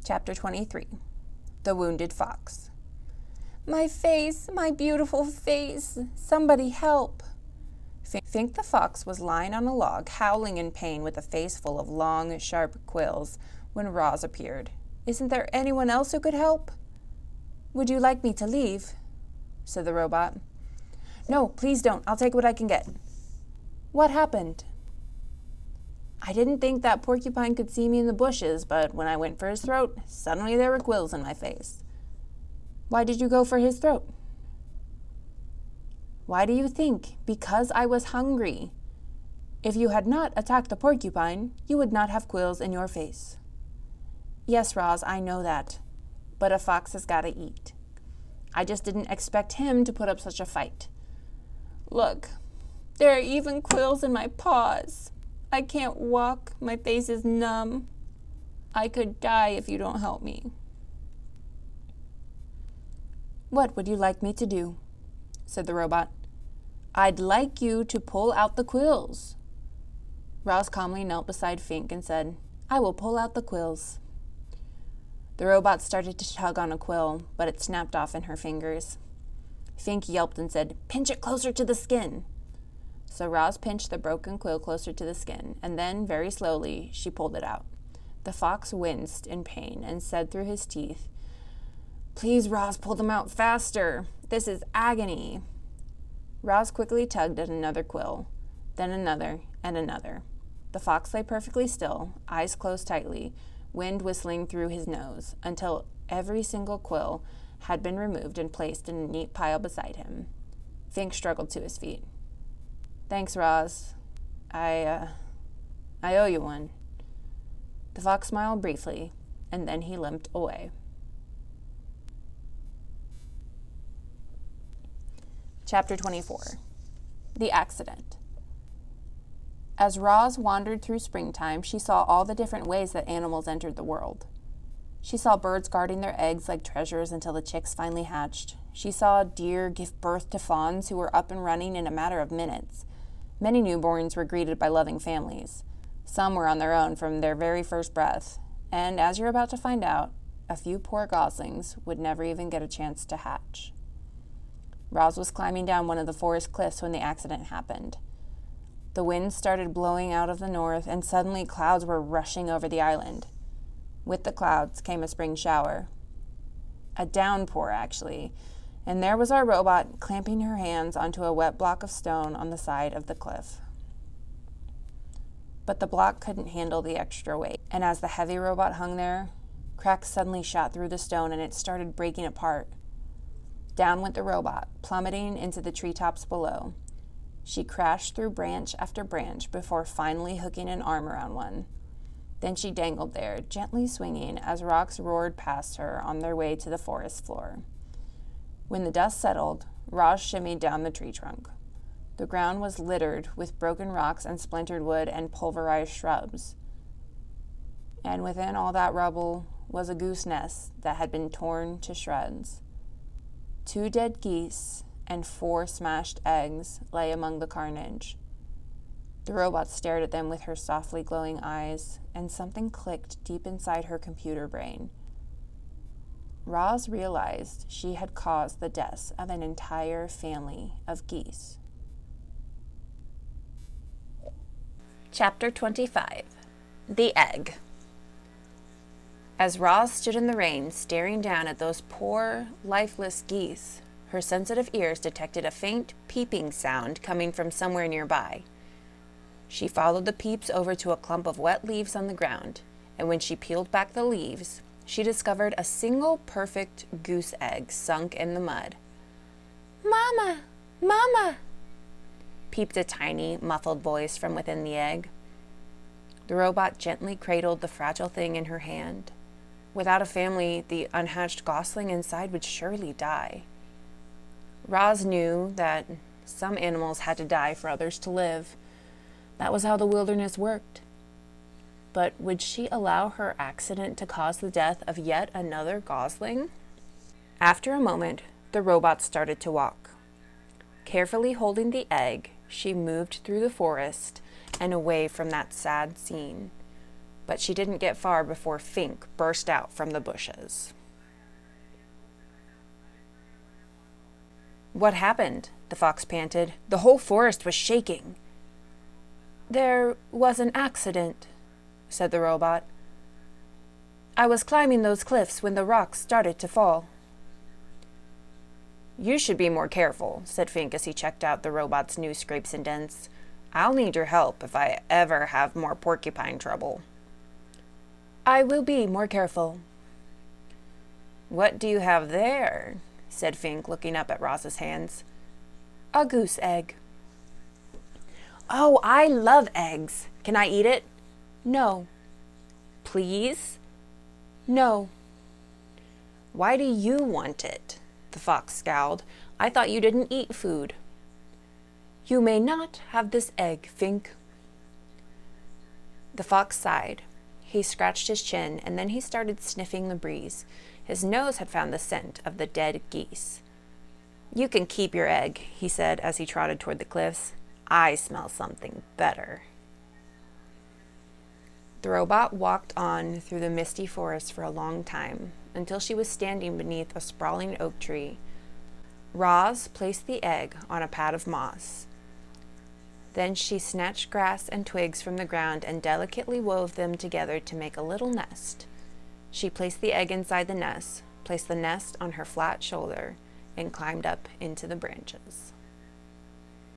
Chapter 23. The Wounded Fox. My face, my beautiful face, somebody help. Fink the fox was lying on a log, howling in pain with a face full of long, sharp quills, when Roz appeared. Isn't there anyone else who could help? Would you like me to leave? Said the robot. No, please don't. I'll take what I can get. What happened? I didn't think that porcupine could see me in the bushes, but when I went for his throat, suddenly there were quills in my face. Why did you go for his throat? Why do you think? Because I was hungry. If you had not attacked the porcupine, you would not have quills in your face. Yes, Roz, I know that. But a fox has got to eat. I just didn't expect him to put up such a fight. Look, there are even quills in my paws. I can't walk. My face is numb. I could die if you don't help me. What would you like me to do? Said the robot. I'd like you to pull out the quills. Roz calmly knelt beside Fink and said, I will pull out the quills. The robot started to tug on a quill, but it snapped off in her fingers. Fink yelped and said, Pinch it closer to the skin. So Roz pinched the broken quill closer to the skin, and then, very slowly, she pulled it out. The fox winced in pain and said through his teeth, Please, Roz, pull them out faster. This is agony. Roz quickly tugged at another quill, then another and another. The fox lay perfectly still, eyes closed tightly, wind whistling through his nose, until every single quill had been removed and placed in a neat pile beside him. Fink struggled to his feet. Thanks, Roz. I owe you one. The fox smiled briefly, and then he limped away. Chapter 24. The Accident. As Roz wandered through springtime, she saw all the different ways that animals entered the world. She saw birds guarding their eggs like treasures until the chicks finally hatched. She saw deer give birth to fawns who were up and running in a matter of minutes. Many newborns were greeted by loving families. Some were on their own from their very first breath. And as you're about to find out, a few poor goslings would never even get a chance to hatch. Roz was climbing down one of the forest cliffs when the accident happened. The wind started blowing out of the north, and suddenly clouds were rushing over the island. With the clouds came a spring shower. A downpour, actually, and there was our robot clamping her hands onto a wet block of stone on the side of the cliff. But the block couldn't handle the extra weight, and as the heavy robot hung there, cracks suddenly shot through the stone and it started breaking apart. Down went the robot, plummeting into the treetops below. She crashed through branch after branch before finally hooking an arm around one. Then she dangled there, gently swinging as rocks roared past her on their way to the forest floor. When the dust settled, Roz shimmied down the tree trunk. The ground was littered with broken rocks and splintered wood and pulverized shrubs. And within all that rubble was a goose nest that had been torn to shreds. 2 dead geese and 4 smashed eggs lay among the carnage. The robot stared at them with her softly glowing eyes, and something clicked deep inside her computer brain. Roz realized she had caused the deaths of an entire family of geese. Chapter 25. The Egg. As Roz stood in the rain, staring down at those poor, lifeless geese, her sensitive ears detected a faint peeping sound coming from somewhere nearby. She followed the peeps over to a clump of wet leaves on the ground, and when she peeled back the leaves, she discovered a single perfect goose egg sunk in the mud. "Mama! Mama!" peeped a tiny, muffled voice from within the egg. The robot gently cradled the fragile thing in her hand. Without a family, the unhatched gosling inside would surely die. Roz knew that some animals had to die for others to live. That was how the wilderness worked. But would she allow her accident to cause the death of yet another gosling? After a moment, the robot started to walk. Carefully holding the egg, she moved through the forest and away from that sad scene. but she didn't get far before Fink burst out from the bushes. "What happened?" the fox panted. "The whole forest was shaking." "There was an accident," said the robot. "I was climbing those cliffs when the rocks started to fall." "You should be more careful," said Fink as he checked out the robot's new scrapes and dents. "I'll need your help if I ever have more porcupine trouble." "I will be more careful." "What do you have there?" said Fink, looking up at Roz's hands. "A goose egg." "Oh, I love eggs. Can I eat it?" "No." "Please?" "No." "Why do you want it?" The fox scowled. "I thought you didn't eat food." "You may not have this egg, Fink." The fox sighed. He scratched his chin, and then he started sniffing the breeze. His nose had found the scent of the dead geese. "You can keep your egg," he said as he trotted toward the cliffs. "I smell something better." The robot walked on through the misty forest for a long time, until she was standing beneath a sprawling oak tree. Roz placed the egg on a pad of moss. Then she snatched grass and twigs from the ground and delicately wove them together to make a little nest. She placed the egg inside the nest, placed the nest on her flat shoulder, and climbed up into the branches.